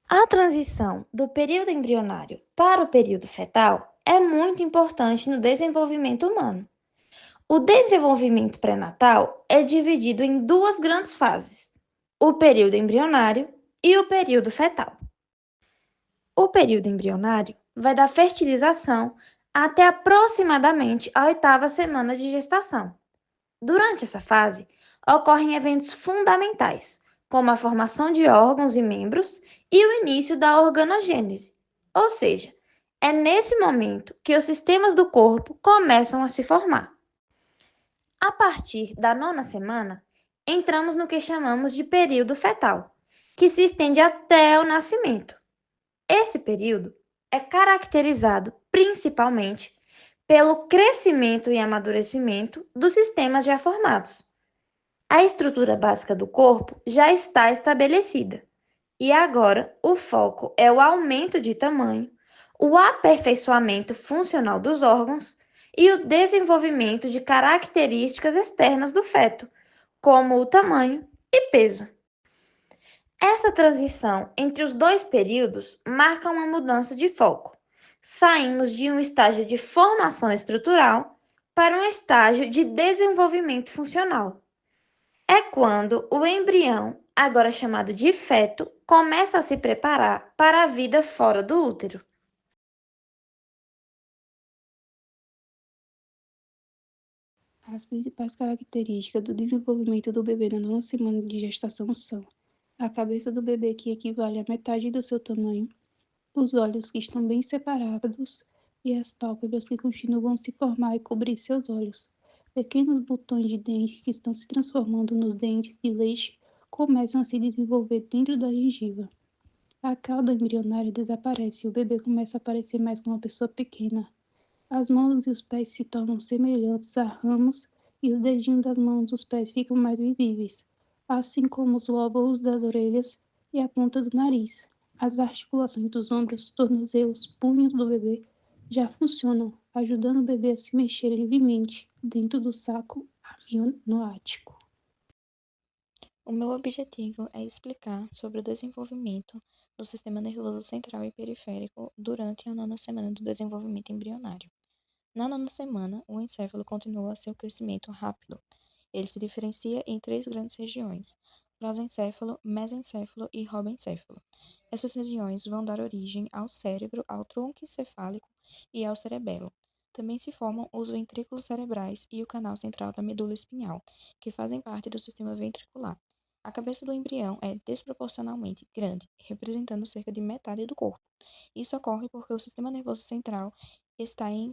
A transição do período embrionário para o período fetal é muito importante no desenvolvimento humano. O desenvolvimento pré-natal é dividido em duas grandes fases: o período embrionário e o período fetal. O período embrionário vai da fertilização até aproximadamente a oitava semana de gestação. Durante essa fase, ocorrem eventos fundamentais, como a formação de órgãos e membros e o início da organogênese. Ou seja, é nesse momento que os sistemas do corpo começam a se formar. A partir da nona semana, entramos no que chamamos de período fetal, que se estende até o nascimento. Esse período é caracterizado principalmente pelo crescimento e amadurecimento dos sistemas já formados. A estrutura básica do corpo já está estabelecida, e agora o foco é o aumento de tamanho, o aperfeiçoamento funcional dos órgãos e o desenvolvimento de características externas do feto, como o tamanho e peso. Essa transição entre os dois períodos marca uma mudança de foco. Saímos de um estágio de formação estrutural para um estágio de desenvolvimento funcional. É quando o embrião, agora chamado de feto, começa a se preparar para a vida fora do útero. As principais características do desenvolvimento do bebê na nona semana de gestação são a cabeça do bebê, que equivale à metade do seu tamanho, os olhos, que estão bem separados, e as pálpebras, que continuam a se formar e cobrir seus olhos. Pequenos botões de dente, que estão se transformando nos dentes de leite, começam a se desenvolver dentro da gengiva. A cauda embrionária desaparece e o bebê começa a parecer mais com uma pessoa pequena. As mãos e os pés se tornam semelhantes a ramos e os dedinhos das mãos e dos pés ficam mais visíveis, assim como os lóbulos das orelhas e a ponta do nariz. As articulações dos ombros, tornozelos, punhos do bebê já funcionam, ajudando o bebê a se mexer livremente dentro do saco amnioático. O meu objetivo é explicar sobre o desenvolvimento do sistema nervoso central e periférico durante a nona semana do desenvolvimento embrionário. Na nona semana, o encéfalo continua seu crescimento rápido. Ele se diferencia em três grandes regiões: prosencéfalo, mesencéfalo e robencéfalo. Essas regiões vão dar origem ao cérebro, ao tronco encefálico e ao cerebelo. Também se formam os ventrículos cerebrais e o canal central da medula espinhal, que fazem parte do sistema ventricular. A cabeça do embrião é desproporcionalmente grande, representando cerca de metade do corpo. Isso ocorre porque o sistema nervoso central está em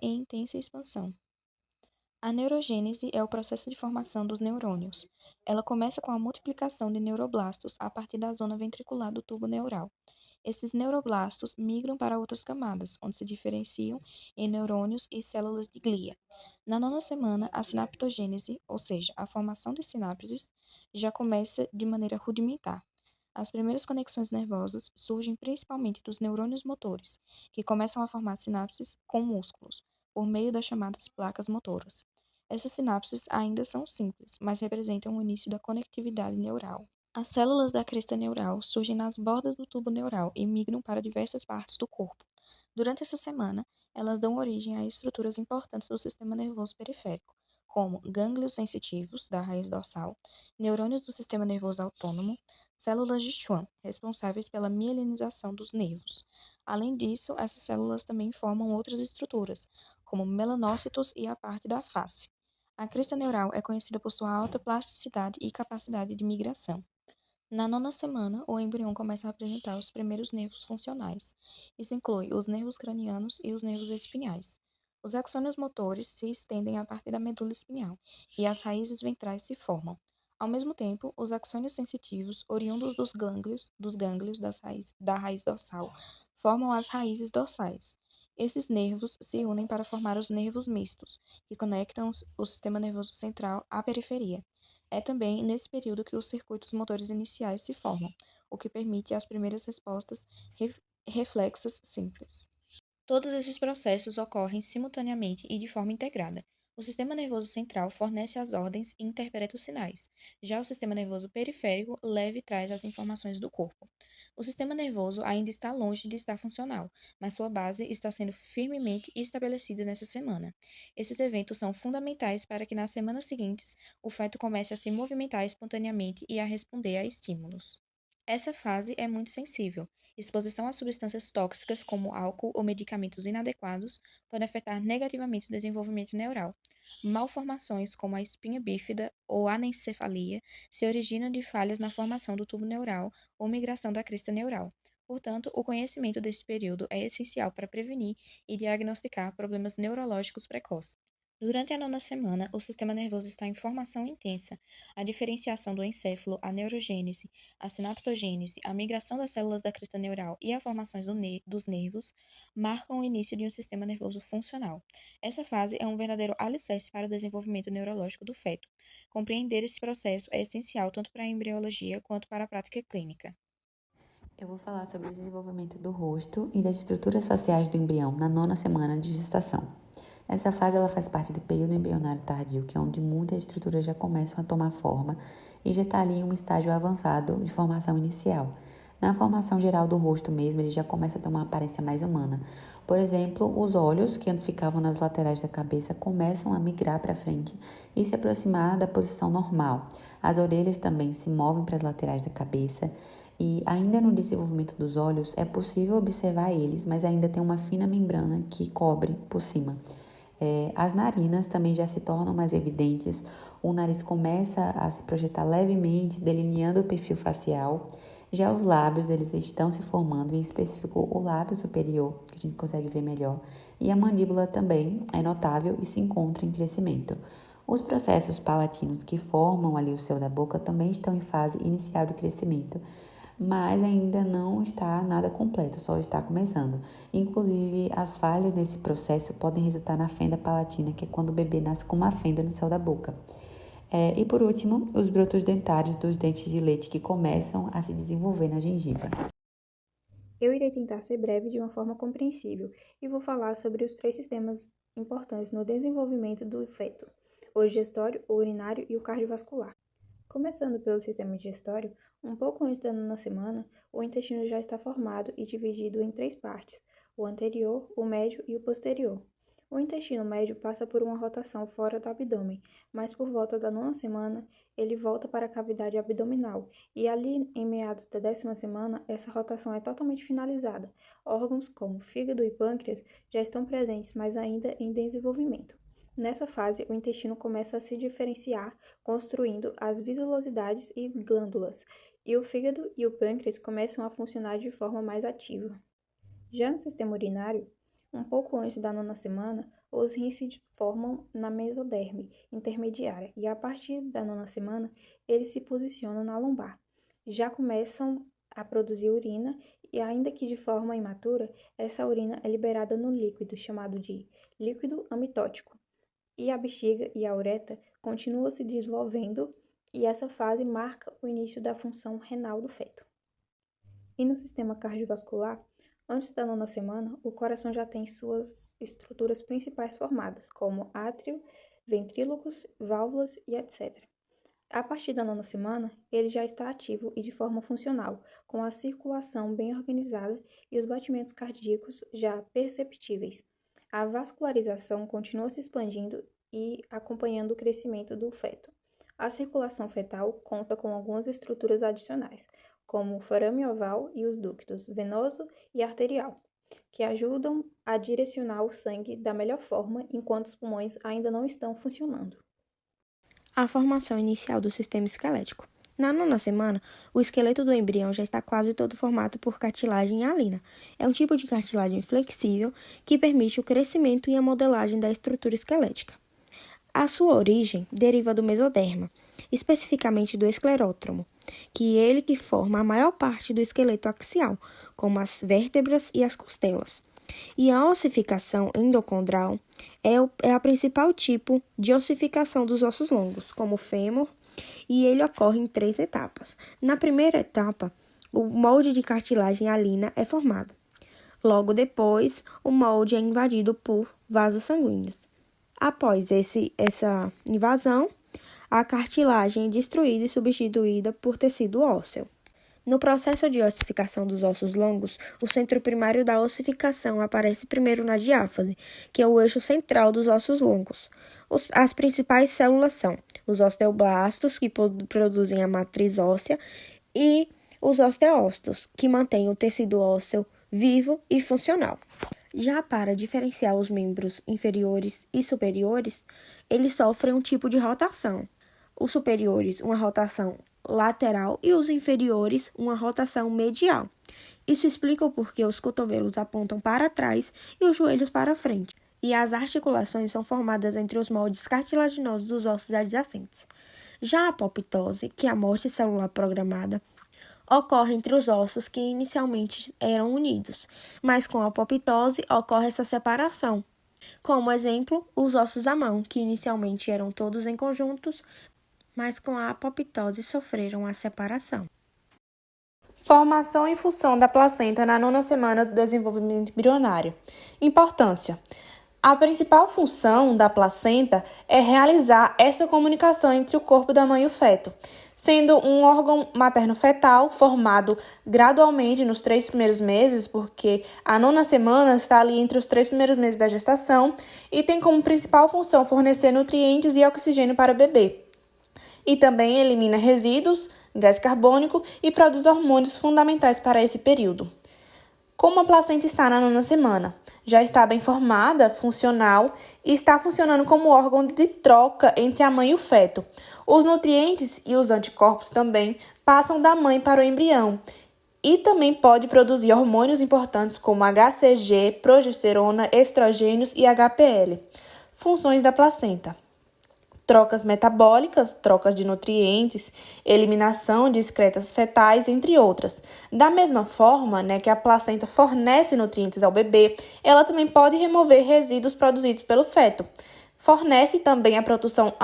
intensa expansão. A neurogênese é o processo de formação dos neurônios. Ela começa com a multiplicação de neuroblastos a partir da zona ventricular do tubo neural. Esses neuroblastos migram para outras camadas, onde se diferenciam em neurônios e células de glia. Na nona semana, a sinaptogênese, ou seja, a formação de sinapses, já começa de maneira rudimentar. As primeiras conexões nervosas surgem principalmente dos neurônios motores, que começam a formar sinapses com músculos, por meio das chamadas placas motoras. Essas sinapses ainda são simples, mas representam o início da conectividade neural. As células da crista neural surgem nas bordas do tubo neural e migram para diversas partes do corpo. Durante essa semana, elas dão origem a estruturas importantes do sistema nervoso periférico, como gânglios sensitivos, da raiz dorsal, neurônios do sistema nervoso autônomo, células de Schwann, responsáveis pela mielinização dos nervos. Além disso, essas células também formam outras estruturas, como melanócitos e a parte da face. A crista neural é conhecida por sua alta plasticidade e capacidade de migração. Na nona semana, o embrião começa a apresentar os primeiros nervos funcionais. Isso inclui os nervos cranianos e os nervos espinhais. Os axônios motores se estendem a partir da medula espinhal e as raízes ventrais se formam. Ao mesmo tempo, os axônios sensitivos, oriundos dos gânglios da raiz dorsal, formam as raízes dorsais. Esses nervos se unem para formar os nervos mistos, que conectam o sistema nervoso central à periferia. É também nesse período que os circuitos motores iniciais se formam, o que permite as primeiras respostas reflexas simples. Todos esses processos ocorrem simultaneamente e de forma integrada. O sistema nervoso central fornece as ordens e interpreta os sinais. Já o sistema nervoso periférico leva e traz as informações do corpo. O sistema nervoso ainda está longe de estar funcional, mas sua base está sendo firmemente estabelecida nessa semana. Esses eventos são fundamentais para que nas semanas seguintes o feto comece a se movimentar espontaneamente e a responder a estímulos. Essa fase é muito sensível. Exposição a substâncias tóxicas como álcool ou medicamentos inadequados pode afetar negativamente o desenvolvimento neural. Malformações como a espinha bífida ou anencefalia se originam de falhas na formação do tubo neural ou migração da crista neural. Portanto, o conhecimento deste período é essencial para prevenir e diagnosticar problemas neurológicos precoces. Durante a nona semana, o sistema nervoso está em formação intensa. A diferenciação do encéfalo, a neurogênese, a sinaptogênese, a migração das células da crista neural e a formação dos nervos marcam o início de um sistema nervoso funcional. Essa fase é um verdadeiro alicerce para o desenvolvimento neurológico do feto. Compreender esse processo é essencial tanto para a embriologia quanto para a prática clínica. Eu vou falar sobre o desenvolvimento do rosto e das estruturas faciais do embrião na nona semana de gestação. Essa fase ela faz parte do período embrionário tardio, que é onde muitas estruturas já começam a tomar forma e já está ali em um estágio avançado de formação inicial. Na formação geral do rosto mesmo, ele já começa a ter uma aparência mais humana. Por exemplo, os olhos, que antes ficavam nas laterais da cabeça, começam a migrar para frente e se aproximar da posição normal. As orelhas também se movem para as laterais da cabeça. E ainda no desenvolvimento dos olhos, é possível observar eles, mas ainda tem uma fina membrana que cobre por cima. As narinas também já se tornam mais evidentes, o nariz começa a se projetar levemente, delineando o perfil facial. Já os lábios, eles estão se formando, em específico o lábio superior, que a gente consegue ver melhor, e a mandíbula também é notável e se encontra em crescimento. Os processos palatinos que formam ali o céu da boca também estão em fase inicial de crescimento, mas ainda não está nada completo, só está começando. Inclusive, as falhas nesse processo podem resultar na fenda palatina, que é quando o bebê nasce com uma fenda no céu da boca. E por último, os brotos dentários dos dentes de leite que começam a se desenvolver na gengiva. Eu irei tentar ser breve de uma forma compreensível e vou falar sobre os 3 sistemas importantes no desenvolvimento do feto: o digestório, o urinário e o cardiovascular. Começando pelo sistema digestório, um pouco antes da nona semana, o intestino já está formado e dividido em 3 partes: o anterior, o médio e o posterior. O intestino médio passa por uma rotação fora do abdômen, mas por volta da nona semana, ele volta para a cavidade abdominal, e ali, em meados da 10ª semana, essa rotação é totalmente finalizada. Órgãos como fígado e pâncreas já estão presentes, mas ainda em desenvolvimento. Nessa fase, o intestino começa a se diferenciar, construindo as viselosidades e glândulas, e o fígado e o pâncreas começam a funcionar de forma mais ativa. Já no sistema urinário, um pouco antes da nona semana, os rins se formam na mesoderme intermediária e a partir da nona semana, eles se posicionam na lombar. Já começam a produzir urina e, ainda que de forma imatura, essa urina é liberada no líquido chamado de líquido amitótico. E a bexiga e a uretra continuam se desenvolvendo e essa fase marca o início da função renal do feto. E no sistema cardiovascular, antes da nona semana, o coração já tem suas estruturas principais formadas, como átrio, ventrílocos, válvulas e etc. A partir da nona semana, ele já está ativo e de forma funcional, com a circulação bem organizada e os batimentos cardíacos já perceptíveis. A vascularização continua se expandindo e acompanhando o crescimento do feto. A circulação fetal conta com algumas estruturas adicionais, como o forame oval e os ductos venoso e arterial, que ajudam a direcionar o sangue da melhor forma enquanto os pulmões ainda não estão funcionando. A formação inicial do sistema esquelético. Na nona semana, o esqueleto do embrião já está quase todo formado por cartilagem hialina. É um tipo de cartilagem flexível que permite o crescimento e a modelagem da estrutura esquelética. A sua origem deriva do mesoderma, especificamente do esclerótomo, que forma a maior parte do esqueleto axial, como as vértebras e as costelas. E a ossificação endocondral é a principal tipo de ossificação dos ossos longos, como o fêmur, e ele ocorre em 3 etapas. Na primeira etapa, o molde de cartilagem hialina é formado. Logo depois, o molde é invadido por vasos sanguíneos. Após essa invasão, a cartilagem é destruída e substituída por tecido ósseo. No processo de ossificação dos ossos longos, o centro primário da ossificação aparece primeiro na diáfase, que é o eixo central dos ossos longos. As principais células são os osteoblastos, que produzem a matriz óssea, e os osteócitos, que mantêm o tecido ósseo vivo e funcional. Já para diferenciar os membros inferiores e superiores, eles sofrem um tipo de rotação. Os superiores, uma rotação lateral, e os inferiores, uma rotação medial. Isso explica o porquê os cotovelos apontam para trás e os joelhos para frente, e as articulações são formadas entre os moldes cartilaginosos dos ossos adjacentes. Já a apoptose, que é a morte celular programada, ocorre entre os ossos que inicialmente eram unidos, mas com a apoptose ocorre essa separação. Como exemplo, os ossos da mão, que inicialmente eram todos em conjuntos, mas com a apoptose sofreram a separação. Formação e função da placenta na 9ª semana do desenvolvimento embrionário. Importância. A principal função da placenta é realizar essa comunicação entre o corpo da mãe e o feto, sendo um órgão materno-fetal formado gradualmente nos 3 primeiros meses, porque a 9ª semana está ali entre os 3 primeiros meses da gestação e tem como principal função fornecer nutrientes e oxigênio para o bebê. E também elimina resíduos, gás carbônico e produz hormônios fundamentais para esse período. Como a placenta está na 9ª semana? Já está bem formada, funcional e está funcionando como órgão de troca entre a mãe e o feto. Os nutrientes e os anticorpos também passam da mãe para o embrião e também pode produzir hormônios importantes como HCG, progesterona, estrogênios e HPL. Funções da placenta: trocas metabólicas, trocas de nutrientes, eliminação de excretas fetais, entre outras. Da mesma forma, que a placenta fornece nutrientes ao bebê, ela também pode remover resíduos produzidos pelo feto. Fornece também a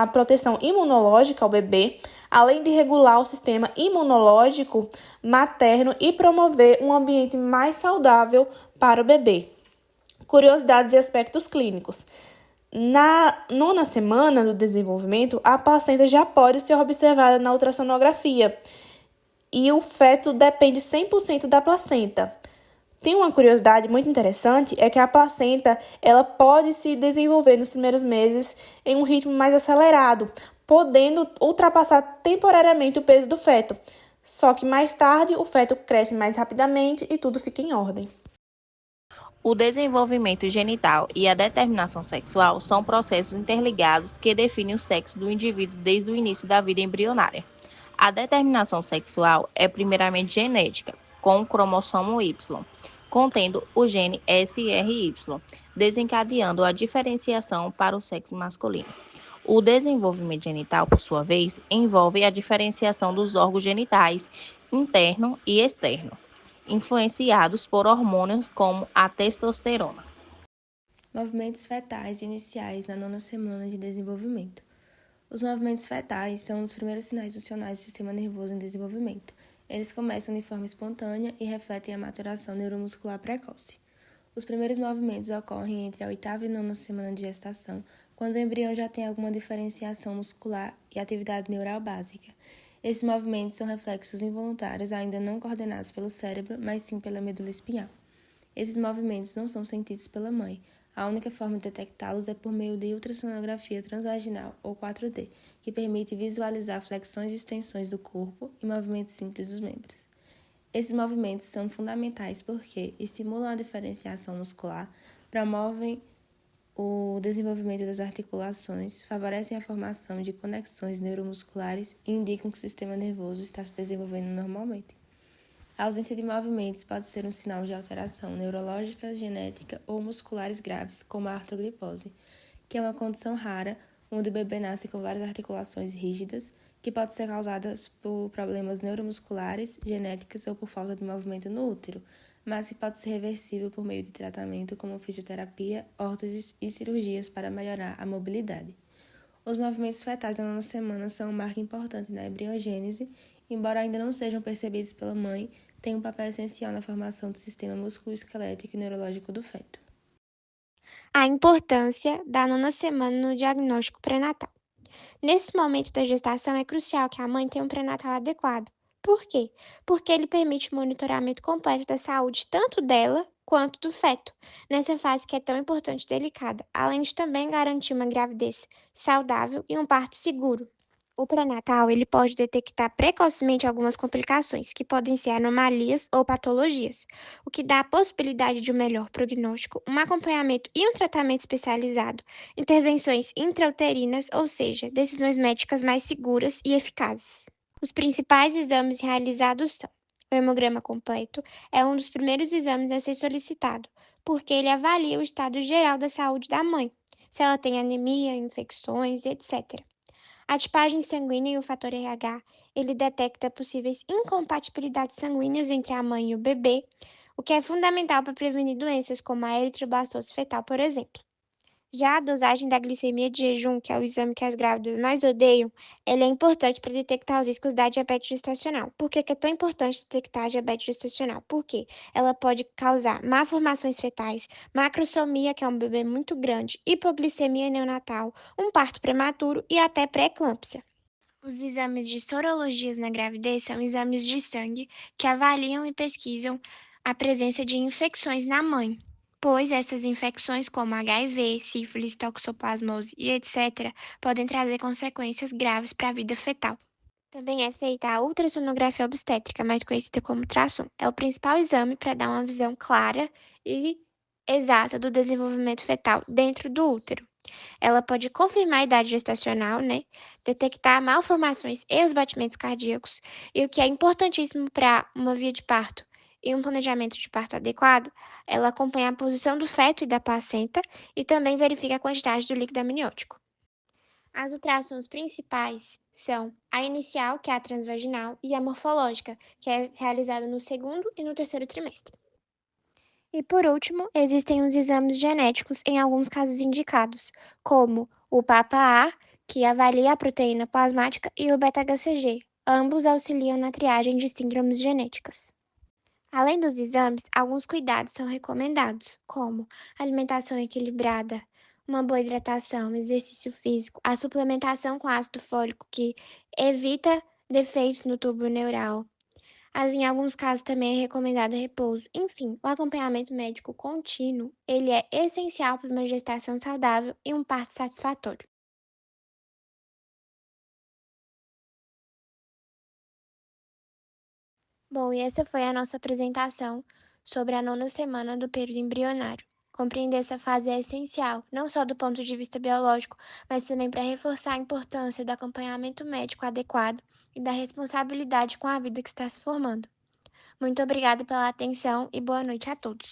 proteção imunológica ao bebê, além de regular o sistema imunológico materno e promover um ambiente mais saudável para o bebê. Curiosidades e aspectos clínicos. Na 9ª semana do desenvolvimento, a placenta já pode ser observada na ultrassonografia e o feto depende 100% da placenta. Tem uma curiosidade muito interessante, é que a placenta ela pode se desenvolver nos primeiros meses em um ritmo mais acelerado, podendo ultrapassar temporariamente o peso do feto. Só que mais tarde o feto cresce mais rapidamente e tudo fica em ordem. O desenvolvimento genital e a determinação sexual são processos interligados que definem o sexo do indivíduo desde o início da vida embrionária. A determinação sexual é primeiramente genética, com o cromossomo Y, contendo o gene SRY, desencadeando a diferenciação para o sexo masculino. O desenvolvimento genital, por sua vez, envolve a diferenciação dos órgãos genitais interno e externo, influenciados por hormônios como a testosterona. Movimentos fetais iniciais na 9ª semana de desenvolvimento. Os movimentos fetais são os primeiros sinais funcionais do sistema nervoso em desenvolvimento. Eles começam de forma espontânea e refletem a maturação neuromuscular precoce. Os primeiros movimentos ocorrem entre a 8ª e 9ª semana de gestação, quando o embrião já tem alguma diferenciação muscular e atividade neural básica. Esses movimentos são reflexos involuntários ainda não coordenados pelo cérebro, mas sim pela medula espinhal. Esses movimentos não são sentidos pela mãe. A única forma de detectá-los é por meio de ultrassonografia transvaginal, ou 4D, que permite visualizar flexões e extensões do corpo e movimentos simples dos membros. Esses movimentos são fundamentais porque estimulam a diferenciação muscular, promovem o desenvolvimento das articulações, favorecem a formação de conexões neuromusculares e indicam que o sistema nervoso está se desenvolvendo normalmente. A ausência de movimentos pode ser um sinal de alteração neurológica, genética ou musculares graves, como a artrogripose, que é uma condição rara onde o bebê nasce com várias articulações rígidas, que pode ser causada por problemas neuromusculares, genéticas ou por falta de movimento no útero, mas que pode ser reversível por meio de tratamento como fisioterapia, órteses e cirurgias para melhorar a mobilidade. Os movimentos fetais da 9ª semana são um marco importante na embriogênese, embora ainda não sejam percebidos pela mãe, têm um papel essencial na formação do sistema musculoesquelético e neurológico do feto. A importância da 9ª semana no diagnóstico pré-natal. Nesse momento da gestação, é crucial que a mãe tenha um pré-natal adequado, Por quê? Porque ele permite o monitoramento completo da saúde tanto dela quanto do feto, nessa fase que é tão importante e delicada, além de também garantir uma gravidez saudável e um parto seguro. O pré-natal, ele pode detectar precocemente algumas complicações, que podem ser anomalias ou patologias, o que dá a possibilidade de um melhor prognóstico, um acompanhamento e um tratamento especializado, intervenções intrauterinas, ou seja, decisões médicas mais seguras e eficazes. Os principais exames realizados são: o hemograma completo é um dos primeiros exames a ser solicitado, porque ele avalia o estado geral da saúde da mãe, se ela tem anemia, infecções, etc. A tipagem sanguínea e o fator RH, ele detecta possíveis incompatibilidades sanguíneas entre a mãe e o bebê, o que é fundamental para prevenir doenças como a eritroblastose fetal, por exemplo. Já a dosagem da glicemia de jejum, que é o exame que as grávidas mais odeiam, ele é importante para detectar os riscos da diabetes gestacional. Por que que é tão importante detectar a diabetes gestacional? Porque ela pode causar malformações fetais, macrosomia, que é um bebê muito grande, hipoglicemia neonatal, um parto prematuro e até pré-eclâmpsia. Os exames de sorologias na gravidez são exames de sangue que avaliam e pesquisam a presença de infecções na mãe, pois essas infecções, como HIV, sífilis, toxoplasmose e etc., podem trazer consequências graves para a vida fetal. Também é feita a ultrassonografia obstétrica, mais conhecida como ultrassom. É o principal exame para dar uma visão clara e exata do desenvolvimento fetal dentro do útero. Ela pode confirmar a idade gestacional, né? Detectar malformações e os batimentos cardíacos. E o que é importantíssimo para uma via de parto e um planejamento de parto adequado, ela acompanha a posição do feto e da placenta e também verifica a quantidade do líquido amniótico. As ultrassons principais são a inicial, que é a transvaginal, e a morfológica, que é realizada no segundo e no terceiro trimestre. E por último, existem os exames genéticos em alguns casos indicados, como o PAPA-A, que avalia a proteína plasmática, e o beta-HCG. Ambos auxiliam na triagem de síndromes genéticas. Além dos exames, alguns cuidados são recomendados, como alimentação equilibrada, uma boa hidratação, exercício físico, a suplementação com ácido fólico, que evita defeitos no tubo neural, em alguns casos também é recomendado repouso. Enfim, o acompanhamento médico contínuo, ele é essencial para uma gestação saudável e um parto satisfatório. Bom, e essa foi a nossa apresentação sobre a nona semana do período embrionário. Compreender essa fase é essencial, não só do ponto de vista biológico, mas também para reforçar a importância do acompanhamento médico adequado e da responsabilidade com a vida que está se formando. Muito obrigada pela atenção e boa noite a todos.